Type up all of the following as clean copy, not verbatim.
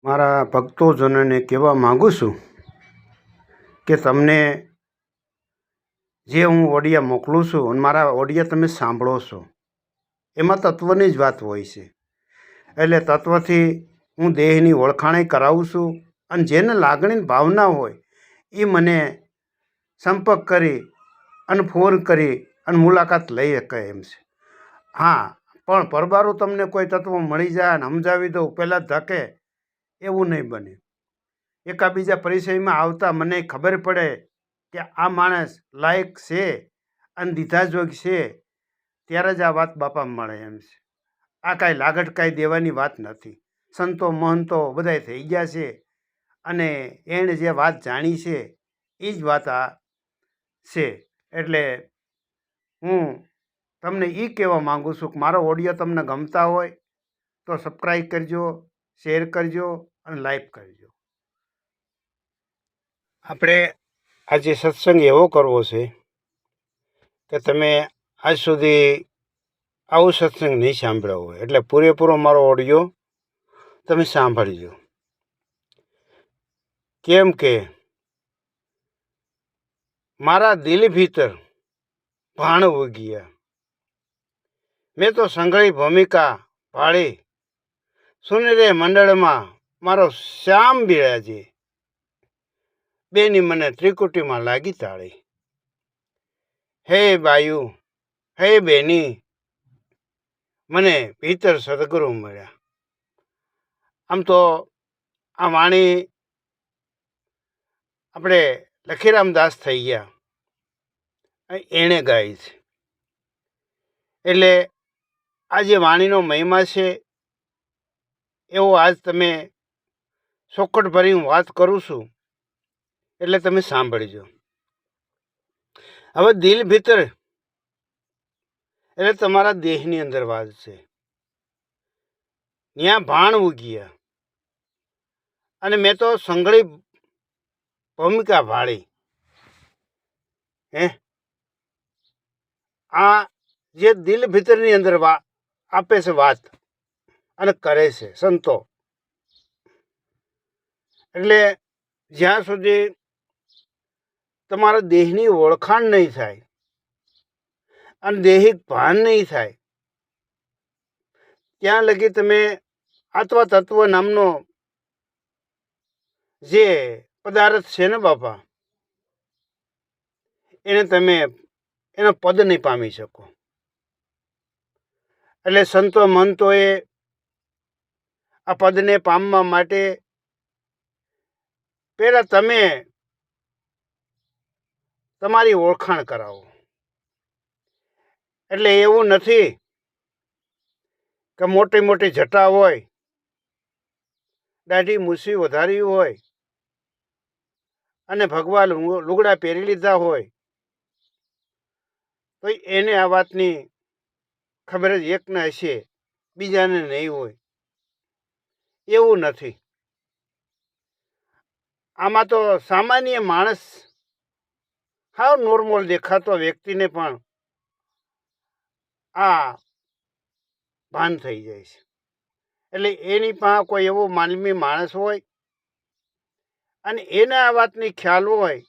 મારા ભક્તોજનોને કહેવા માગું છું કે તમને જે હું ઓડિયા મોકલું છું અને મારા ઓડિયા તમે સાંભળો છો એમાં તત્વની જ વાત હોય છે. એટલે તત્વથી હું દેહની ઓળખાણે કરાવું છું અને જેને લાગણીની ભાવના હોય એ મને સંપર્ક કરી અને ફોન કરી અને મુલાકાત લઈ શકે એમ છે. હા, પણ પરબારું તમને કોઈ તત્વ મળી જાય અને સમજાવી દઉં પહેલાં ધકે એવું નહીં બને. એકાબીજા પરિચયમાં આવતા મને ખબર પડે કે આ માણસ લાયક છે અને દીધા જોગ છે ત્યારે જ આ વાત બાપા મળે એમ છે. આ કાંઈ લાગટ કાંઈ દેવાની વાત નથી. સંતો મહંતો બધાય થઈ ગયા છે અને એણે જે વાત જાણી છે એ જ વાત આ છે. એટલે હું તમને એ કહેવા માગું છું કે મારો ઓડિયો તમને ગમતા હોય તો સબસ્ક્રાઈબ કરજો, શેર કરજો અને લાઈક કરજો. આપણે આજે સત્સંગ એવો કરવો છે કે તમે આજ સુધી આવું સત્સંગ નહીં સાંભળ્યો હોય, એટલે પૂરેપૂરો મારો ઓડિયો તમે સાંભળજો. કેમ કે મારા દિલ ભીતર ભાણ ઉગ્યા, મેં તો સંઘળી ભૂમિકા ભાળી, સુનેરે મંડળમાં મારો શ્યામ બિરાજે, બેની મને ત્રિકુટીમાં લાગી તાળી. હે બાયુ, હે બેની, મને ભીતર સદગુરુ મળ્યા. આમ તો આ વાણી આપણે લખીરામદાસ થઈ ગયા એણે ગાઈ છે. એટલે આ જે વાણીનો મહિમા છે એવો આજ તમે ચોખટ ભરી હું વાત કરું છું એટલે તમે સાંભળજો. હવે દિલ ભીતર એટલે તમારા દેહની અંદર વાત છે. ત્યાં ભાણ ઉગ્યા અને મેં તો સંઘળી ભૂમિકા ભાળી. આ જે દિલ ભીતરની અંદર આપે છે વાત અને કરે છે સંતો. એટલે જ્યાં સુધી તમારા દેહની ઓળખાણ નહીં થાય અને દેહિક ભાન નહીં થાય ત્યાં લગી તમે આત્મા તત્વ નામનો જે પદાર્થ છે ને બાપા, એને તમે એનો પદ નહીં પામી શકો. એટલે સંતો મહંતોએ આ પદને પામવા માટે પહેલા તમે તમારી ઓળખાણ કરાવો. એટલે એવું નથી કે મોટી મોટી જટા હોય, દાઢી મૂછી વધારી હોય અને ભગવાન લુગડા પહેરી લીધા હોય તો એને આ વાતની ખબર જ એકને હશે, બીજાને નહીં હોય. એવું નથી. આમાં તો સામાન્ય માણસ, હાવ નોર્મલ દેખાતો વ્યક્તિને પણ આ ભાન થઈ જાય છે. એટલે એની પાસે કોઈ એવો માનવી માણસ હોય અને એને આ વાતની ખ્યાલ હોય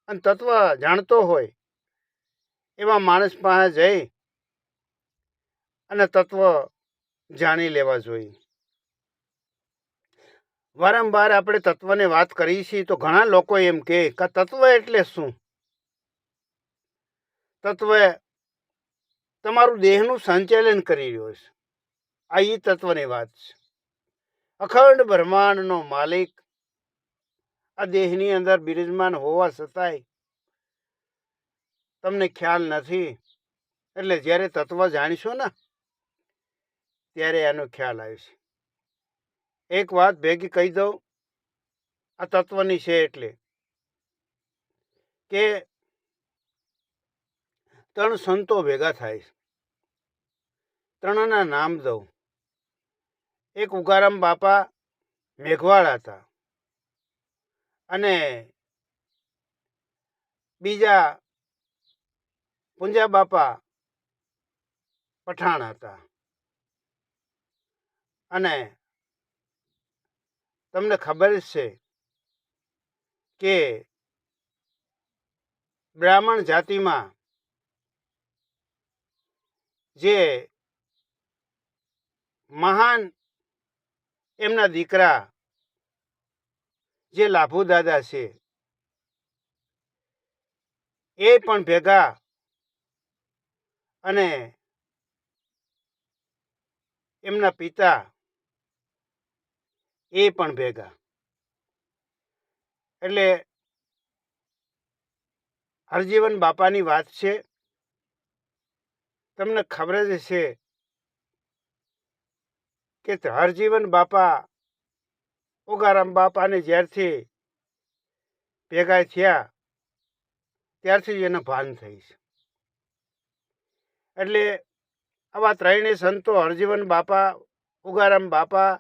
અને તત્વ જાણતો હોય એવા માણસ પાસે જઈ અને તત્વ જાણી લેવા જોઈએ. વારંવાર આપણે તત્વને વાત કરી છીએ તો ઘણા લોકો એમ કહે કે તત્વ એટલે શું? તત્વ તમારું દેહનું સંચાલન કરી રહ્યો છે. આ એ તત્વની વાત છે. અખંડ બ્રહ્માંડનો માલિક આ દેહની અંદર બિરાજમાન હોવા છતાંય તમને ખ્યાલ નથી. એટલે જ્યારે તત્વ જાણીશો ને ત્યારે એનો ખ્યાલ આવશે. એક વાત ભેગી કહી દઉં આ તત્વની છે એટલે કે ત્રણ સંતો ભેગા થાય છે. ત્રણના નામ દઉં. એક ઉગારામ બાપા મેઘવાળ હતા અને બીજા પુંજા બાપા પઠાણ હતા અને તમને ખબર જ છે કે બ્રાહ્મણ જાતિમાં જે મહાન એમના દીકરા જે લાભુ દાદા છે એ પણ ભેગા અને એમના પિતા એ પણ ભેગા. એટલે હરજીવન બાપાની વાત છે. તમને ખબર જ છે કે હરજીવન બાપા ઉગારામ બાપાને જ્યારથી ભેગા થયા ત્યારથી જ એને ભાન થઈ છે. એટલે આવા ત્રણેય સંતો હરજીવન બાપા, ઉગારામ બાપા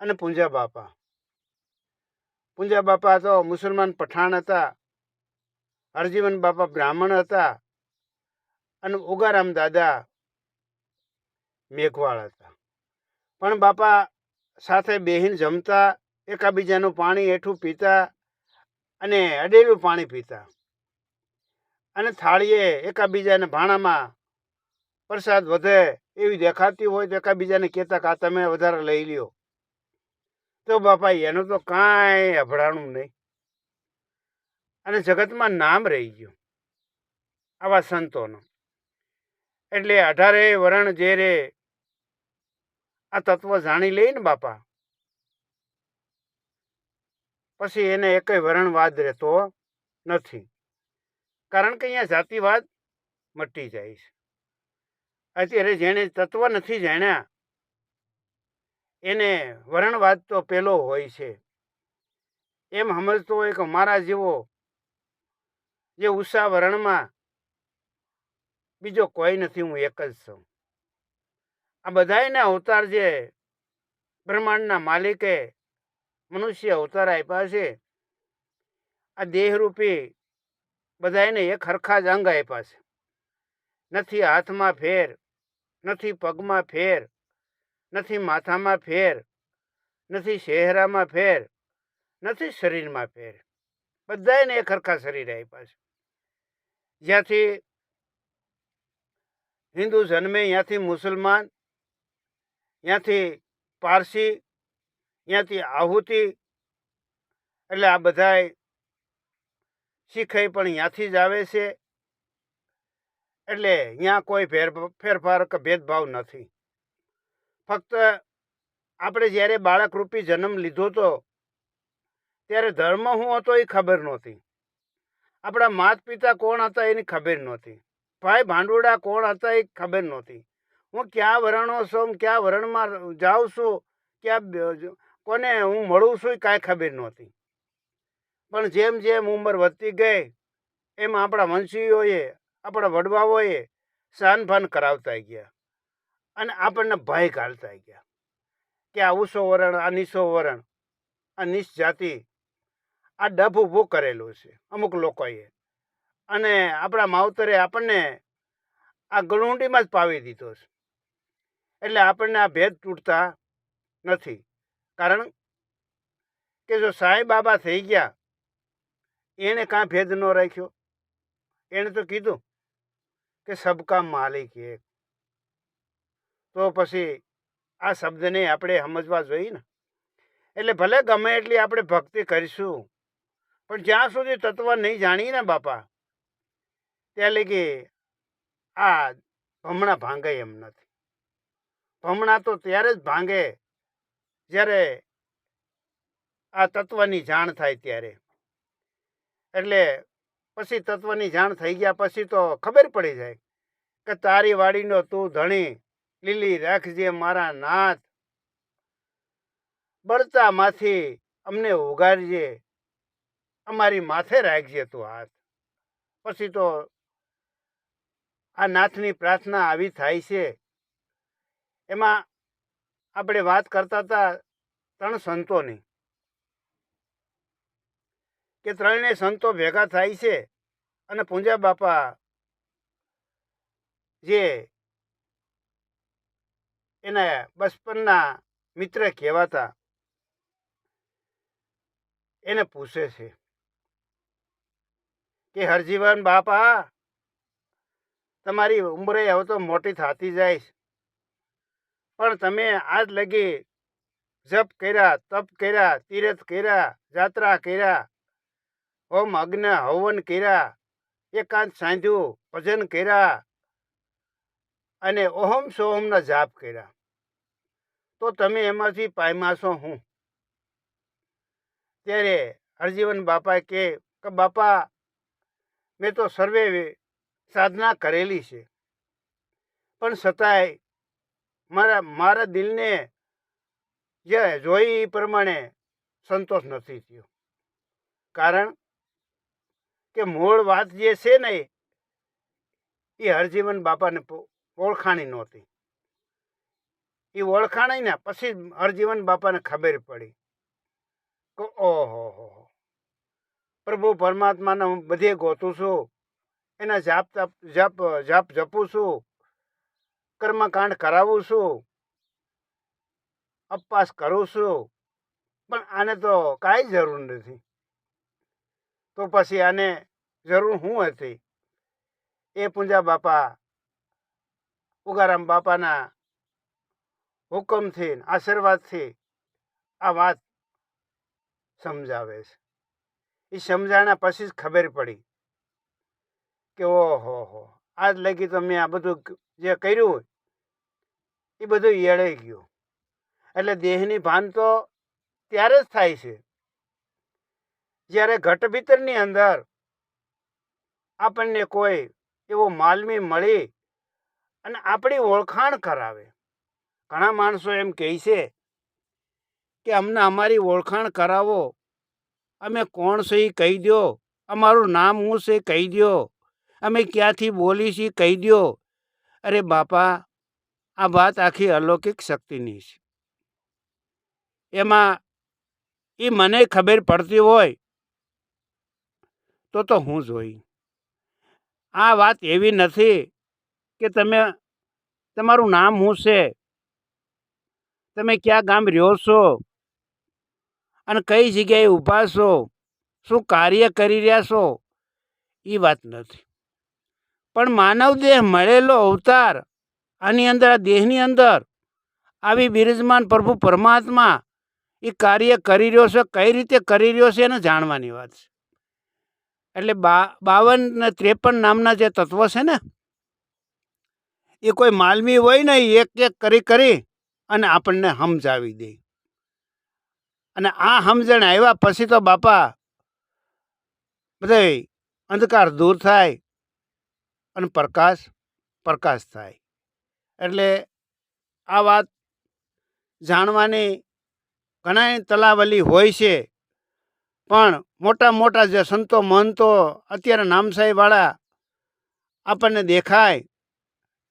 અને પૂંજા બાપા. પૂંજા બાપા તો મુસલમાન પઠાણ હતા, હરજીવન બાપા બ્રાહ્મણ હતા અને ઉગારામ દાદા મેઘવાળ હતા. પણ બાપા સાથે બેહીને જમતા, એકાબીજાનું પાણી હેઠું પીતા અને અડેલું પાણી પીતા અને થાળીએ એકાબીજાને ભાણામાં પ્રસાદ વધે એવી દેખાતી હોય તો એકાબીજાને કહેતા કે આ તમે વધારે લઈ લ્યો. તો બાપા એનું તો કાંઈ અભડાણું નહીં અને જગતમાં નામ રહી ગયું આવા સંતોનો. એટલે 18 વરણ જે રે આ તત્વ જાણી લઈ ને બાપા, પછી એને એકય વરણવાદ રહેતો નથી. કારણ કે અહીંયા જાતિવાદ મટી જાય છે. અત્યારે જેણે તત્વ નથી જાણ્યા એને વરણવાદ તો પેલો હોય છે. એમ સમજતો હોય કે મારા જેવો જે ઉષા વરણમાં બીજો કોઈ નથી, હું એક જ છું. આ બધાયના અવતાર જે બ્રહ્માંડના માલિકે મનુષ્ય અવતાર આપ્યા છે, આ દેહરૂપી બધાને એક હરખા જ અંગ આપ્યા છે. નથી હાથમાં ફેર, નથી પગમાં ફેર, નથી માથામાં ફેર, નથી ચહેરામાં ફેર, નથી શરીરમાં ફેર. બધાને એક હરખા શરીર આપ્યા છે. જ્યાંથી હિન્દુ જન્મે, ત્યાંથી મુસલમાન, ત્યાંથી પારસી, ત્યાંથી આહુતિ, એટલે આ બધાય શીખાઈ પણ ત્યાંથી જ આવે છે. એટલે ત્યાં કોઈ ફેરફાર કે ભેદભાવ નથી. ફક્ત આપણે જ્યારે બાળકરૂપી જન્મ લીધો હતો ત્યારે ધર્મ શું હતો એ ખબર નહોતી. આપણા માત પિતા કોણ હતા એની ખબર નહોતી. ભાઈ ભાંડુડા કોણ હતા એ ખબર નહોતી. હું ક્યાં વરણો છું, ક્યાં વરણમાં જાઉં છું, ક્યાં કોને હું મળું છું એ કાંઈ ખબર નહોતી. પણ જેમ જેમ ઉંમર વધતી ગઈ એમ આપણા વંશીઓએ, આપણા વડવાઓએ સાનભાન કરાવતા ગયા અને આપણને ભય ઘાલતા ગયા કે આ ઊંચો વરણ, આ નીચો વરણ, આ નીચ જાતિ, આ ડબ ઊભું કરેલું છે અમુક લોકોએ. અને આપણા માવતરે આપણને આ ગલુંડીમાં જ પાવી દીધો છે. એટલે આપણને આ ભેદ તૂટતા નથી. કારણ કે જો સાંઈ બાબા થઈ ગયા એણે કાંઈ ભેદ ન રાખ્યો. એણે તો કીધું કે સબકા માલિક એક. તો પછી આ શબ્દને આપણે સમજવા જોઈએ ને. એટલે ભલે ગમે એટલી આપણે ભક્તિ કરીશું પણ જ્યાં સુધી તત્વ નહીં જાણીએ ને બાપા ત્યાં લગી આ ભમણા ભાંગે એમ નથી. ભમણા તો ત્યારે જ ભાંગે જ્યારે આ તત્વની જાણ થાય ત્યારે. એટલે પછી તત્વની જાણ થઈ ગયા પછી તો ખબર પડી જાય કે તારી વાડીનો તું ધણી, લીલી રાખજે મારા નાથ, બળતામાંથી અમને ઉગાડજે, અમારી માથે રાખજે તું હાથ. પછી તો આ નાથની પ્રાર્થના આવી થાય છે. એમાં આપણે વાત કરતા હતા 3 સંતોની, કે ત્રણેય સંતો ભેગા થાય છે અને પૂંજા બાપા જે એના બચપનના મિત્ર કહેવાતા એને પૂછે છે કે હરજીવન બાપા, તમારી ઉંમરે હવે તો મોટી થતી જાય, પણ તમે આજ લગી જપ કર્યા, તપ કર્યા, તીર્થ કર્યા, જાત્રા કર્યા, હોમ અગ્ન હવન કર્યા, એકાંત સાંધ્યું, ભજન કર્યા અને ઓહમ સોહમના જાપ કર્યા, તો તમે એમાંથી પામ્યા છો હું? ત્યારે હરજીવન બાપા કે બાપા, મેં તો સર્વે સાધના કરેલી છે, પણ છતાંય મારા દિલને જે જોઈ એ પ્રમાણે સંતોષ નથી થયો. કારણ કે મૂળ વાત જે છે ને એ હરજીવન બાપાને ઓળખાણી નહોતી. એ ઓળખાણી ને પછી હરજીવન બાપાને ખબર પડી કે ઓહો હો, પ્રભુ પરમાત્માને હું બધે ગોતું છું, એના જાપ જપું છું, કર્મકાંડ કરાવું છું, અપવાસ કરું છું, પણ આને તો કાંઈ જરૂર નથી. તો પછી આને જરૂર શું હતી? એ પૂંજા બાપા ઉગારામ બાપાના હુકમથી, આશીર્વાદથી આ વાત સમજાવે છે. એ સમજાણા પછી જ ખબર પડી કે ઓહો હો, આજ લગી તો મેં આ બધું જે કર્યું એ બધું એળાઈ ગયું. એટલે દેહની ભાન તો ત્યારે જ થાય છે જ્યારે ઘટ ભીતરની અંદર આપણને કોઈ એવો માલમી મળી અને આપણી ઓળખાણ કરાવે. ઘણા માણસો એમ કહે છે કે અમને અમારી ઓળખાણ કરાવો, અમે કોણ છે એ કહી દો, અમારું નામ શું છે કહી દો, અમે ક્યાંથી બોલી છીએ કહી દો. અરે બાપા, આ વાત આખી અલૌકિક શક્તિની છે. એમાં એ મને ખબર પડતી હોય તો હું જોઈ. આ વાત એવી નથી કે તમારું નામ શું છે, તમે ક્યાં ગામ રહ્યો છો અને કઈ જગ્યાએ ઊભા છો, શું કાર્ય કરી રહ્યા છો, એ વાત નથી. પણ માનવ દેહ મળેલો અવતાર, આની અંદર આ દેહની અંદર આવી બિરાજમાન પ્રભુ પરમાત્મા એ કાર્ય કરી રહ્યો છે, કઈ રીતે કરી રહ્યો છે એને જાણવાની વાત છે. એટલે 52 ને 53 નામના જે તત્વ છે ને, એ કોઈ માલમી હોય ને એક એક કરી અને આપણને સમજાવી દે. અને આ સમજણ આવ્યા પછી તો બાપા બધે અંધકાર દૂર થાય અને પ્રકાશ થાય. એટલે આ વાત જાણવાની ઘણા તલાવલી હોય છે, પણ મોટા જે સંતો મહંતો અત્યારે નામસાહીવાળા આપણને દેખાય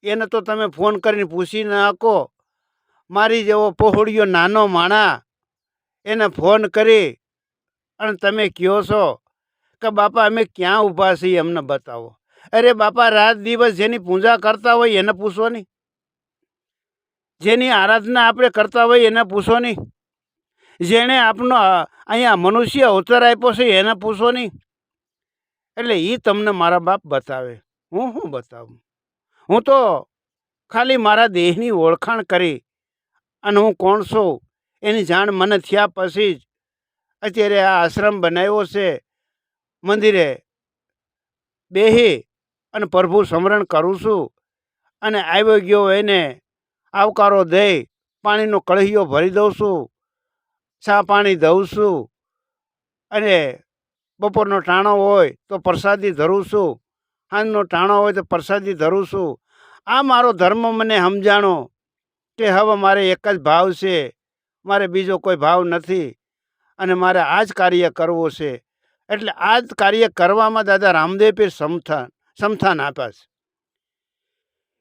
એને તો તમે ફોન કરીને પૂછી ન શકો. મારી જેવો પહોળિયો નાનો માણા એને ફોન કરી અને તમે કહો છો કે બાપા અમે ક્યાં ઊભા છીએ અમને બતાવો. અરે બાપા, રાત દિવસ જેની પૂજા કરતા હોય એને પૂછો નહીં, જેની આરાધના આપણે કરતા હોય એને પૂછો નહીં, જેણે આપનો અહીંયા મનુષ્ય અવતાર આપ્યો છે એને પૂછો નહીં. એટલે એ તમને મારા બાપ બતાવે, હું બતાવું? હું તો ખાલી મારા દેહની ઓળખાણ કરી અને હું કોણ છું એની જાણ મને થયા પછી જ અત્યારે આ આશ્રમ બનાવ્યો છે. મંદિરે બેહી અને પ્રભુ સ્મરણ કરું છું અને આવ્યો ગયો એને આવકારો દઈ પાણીનો કળહીયો ભરી દઉં છું, ચા પાણી દઉં છું, અને બપોરનો ટાણો હોય તો પ્રસાદી ધરું છું, સાંજનો ટાણો હોય તો પ્રસાદી ધરું છું. આ મારો ધર્મ મને સમજાણો કે હવે મારે એક જ ભાવ છે, મારે બીજો કોઈ ભાવ નથી અને મારે આ જ કાર્ય કરવું છે. એટલે આ જ કાર્ય કરવામાં દાદા રામદેવ પીર સમથાન આપ્યા છે.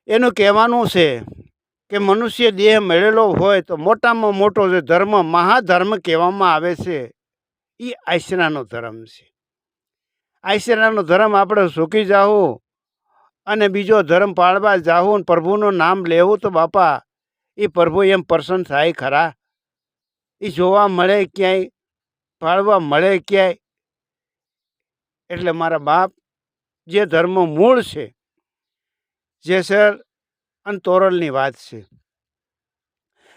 એનું કહેવાનું છે કે મનુષ્ય દેહ મળેલો હોય તો મોટામાં મોટો જે ધર્મ, મહાધર્મ કહેવામાં આવે છે, એ આશ્રાનો ધર્મ છે. આશ્રાનો ધર્મ આપણે સૂકી જાવું અને બીજો ધર્મ પાળવા જાવું ને પ્રભુનું નામ લેવું તો બાપા એ પ્રભુ એમ પ્રસન્ન થાય ખરા? એ જોવા મળે ક્યાંય? ભાળવા મળે ક્યાંય. એટલે મારા બાપ, જે ધર્મ મૂળ છે, જેસર અને તોરલની વાત છે.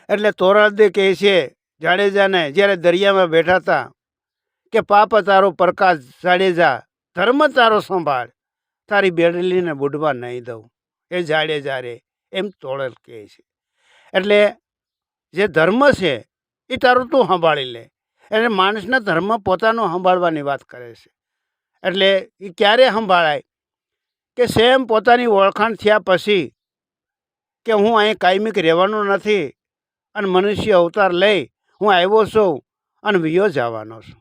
એટલે તોરલદે કહે છે જાડેજાને, જ્યારે દરિયામાં બેઠા હતા, કે પાપ તારો પ્રકાશ જાડેજા, ધર્મ તારો સંભાળ, તારી બેડલીને બુડવા નહીં દઉં, એ જાડેજા રે, એમ તોરલ કહે છે. એટલે જે ધર્મ છે એ તારું તું સંભાળી લે. એટલે માણસના ધર્મ પોતાનો સંભાળવાની વાત કરે છે. એટલે એ ક્યારે સંભાળાય? કે સેમ પોતાની ઓળખાણ થયા પછી, કે હું અહીં કાયમિક રહેવાનો નથી અને મનુષ્ય અવતાર લઈ હું આવ્યો છું અને વિયો જવાનો છું.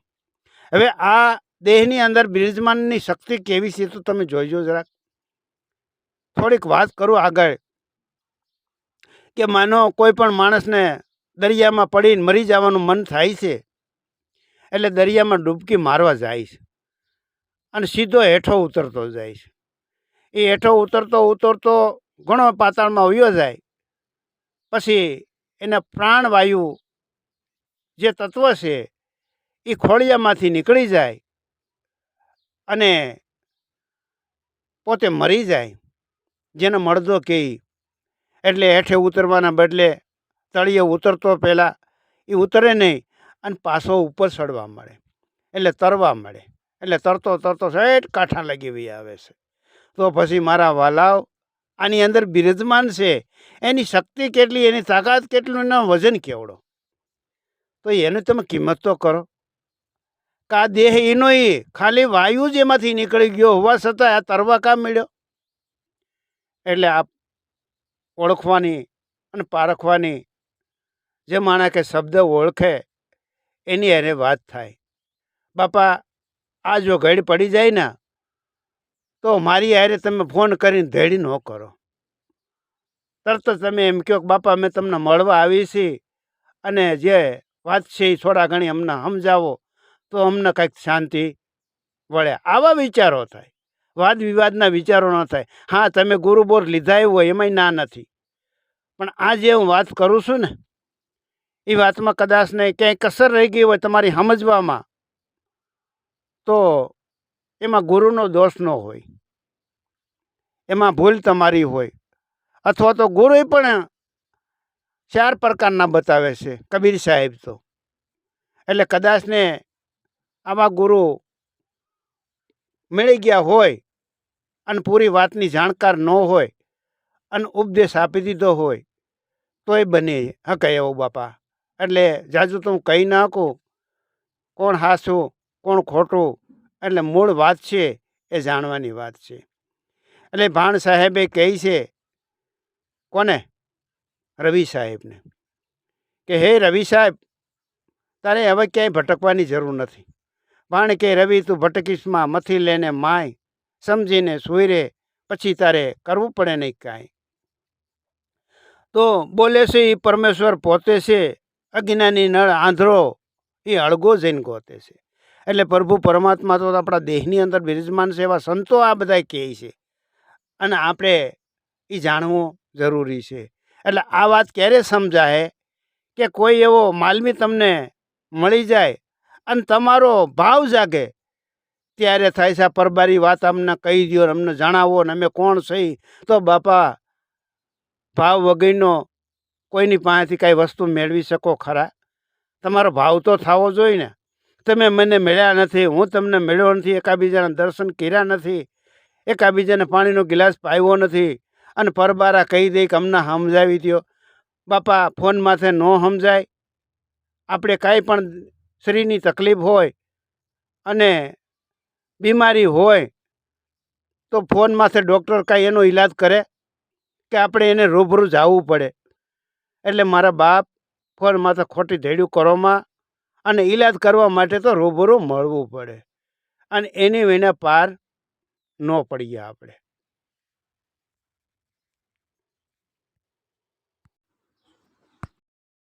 હવે આ દેહની અંદર બિરાજમાનની શક્તિ કેવી છે તો તમે જોઈજો જરાક. થોડીક વાત કરું આગળ. કે માનો કોઈ પણ માણસને દરિયામાં પડીને મરી જવાનું મન થાય છે, એટલે દરિયામાં ડૂબકી મારવા જાય છે અને સીધો હેઠો ઉતરતો જાય છે. એ હેઠો ઉતરતો ઘણો પાતાળમાં વયો જાય. પછી એના પ્રાણવાયુ જે તત્વ છે એ ખોળિયામાંથી નીકળી જાય અને પોતે મરી જાય, જેને મળદો કહે. એટલે હેઠે ઉતરવાના બદલે તળિયે ઉતરતો પહેલાં એ ઉતરે નહીં અને પાછો ઉપર ચડવા મળે, એટલે તરવા મળે. એટલે તરતો સેઠ કાંઠા લગી આવે છે. તો પછી મારા વાલાવ, આની અંદર બિરાજમાન છે, એની શક્તિ કેટલી, એની તાકાત કેટલું, એનો વજન કેવડો, તો એની તમે કિંમત તો કરો. કે આ દેહ એનો ખાલી વાયુ જ એમાંથી નીકળી ગયો હોવા છતાં આ તરવા કામ મળ્યો. એટલે આ ઓળખવાની અને પારખવાની, જે માણસ કે શબ્દ ઓળખે એની એને વાત થાય. બાપા, આ જો ઘડી પડી જાય ને તો મારી હારે તમે ફોન કરીને ધેડી ન કરો. તરત તમે એમ કહો કે બાપા મેં તમને મળવા આવી છીએ અને જે વાત છે એ થોડા ઘણી અમને સમજાવો તો અમને કંઈક શાંતિ વળે. આવા વિચારો થાય, વાદ વિવાદના વિચારો ન થાય. હા, તમે ગુરુબોર લીધા હોય એમાંય ના નથી, પણ આ જે હું વાત કરું છું ને એ વાતમાં કદાચ ને ક્યાંય કસર રહી ગઈ હોય તમારી સમજવામાં, તો એમાં ગુરુનો દોષ ન હોય, એમાં ભૂલ તમારી હોય. અથવા તો ગુરુ પણ 4 પ્રકારના બતાવે છે કબીર સાહેબ તો. એટલે કદાચ ને આવા ગુરુ મળી ગયા હોય અને પૂરી વાતની જાણકાર ન હોય અને ઉપદેશ આપી દીધો હોય તો એ બને હકે એવું બાપા. એટલે જાજુ તો હું કહી નાખું કોણ હાસું કોણ ખોટું, એટલે મૂળ વાત છે એ જાણવાની વાત છે. એટલે ભાણ સાહેબે કહે છે કોને? રવિ સાહેબને, કે હે રવિ સાહેબ, તારે હવે ક્યાંય ભટકવાની જરૂર નથી. ભાણ કે રવિ, તું ભટકીશમાં મથી લેને માય, સમજીને સૂઈ રે, પછી તારે કરવું પડે નહીં કાંઈ. તો બોલે છે એ પરમેશ્વર પોતે છે, અજ્ઞાની નળ આંધળો એ અળગો જઈને ગોતે છે. એટલે પ્રભુ પરમાત્મા તો આપણા દેહની અંદર બિરાજમાન છે, એવા સંતો આ બધા કહે છે અને આપણે એ જાણવું જરૂરી છે. એટલે આ વાત ક્યારે સમજાય? કે કોઈ એવો માલવી તમને મળી જાય અને તમારો ભાવ જાગે, ત્યારે થાય છે આ પરબારી વાત અમને કહી દો, અમને જણાવો ને અમે કોણ છીએ. તો બાપા, ભાવ વગરનો કોઈની પાસેથી કાંઈ વસ્તુ મેળવી શકો ખરા? તમારો ભાવ તો થવો જોઈએ ને. તમે મને મળ્યા નથી, હું તમને મળ્યો નથી, એકાબીજાના દર્શન કર્યા નથી, એકાબીજાને પાણીનો ગિલાસ પાવ્યો નથી અને પરબારા કહી દઈ કે અમને સમજાવી દો. બાપા, ફોન માથે ન સમજાય. આપણે કાંઈ પણ શરીરની તકલીફ હોય અને બીમારી હોય તો ફોન માથે ડૉક્ટર કાંઈ એનો ઈલાજ કરે કે આપણે એને રૂબરૂ જવું પડે? એટલે મારા બાપ, ફોન માથે ખોટી ધેડ્યું કરવામાં અને ઈલાજ કરવા માટે તો રૂબરૂ મળવું પડે અને એની વિના પાર ન પડીએ આપણે.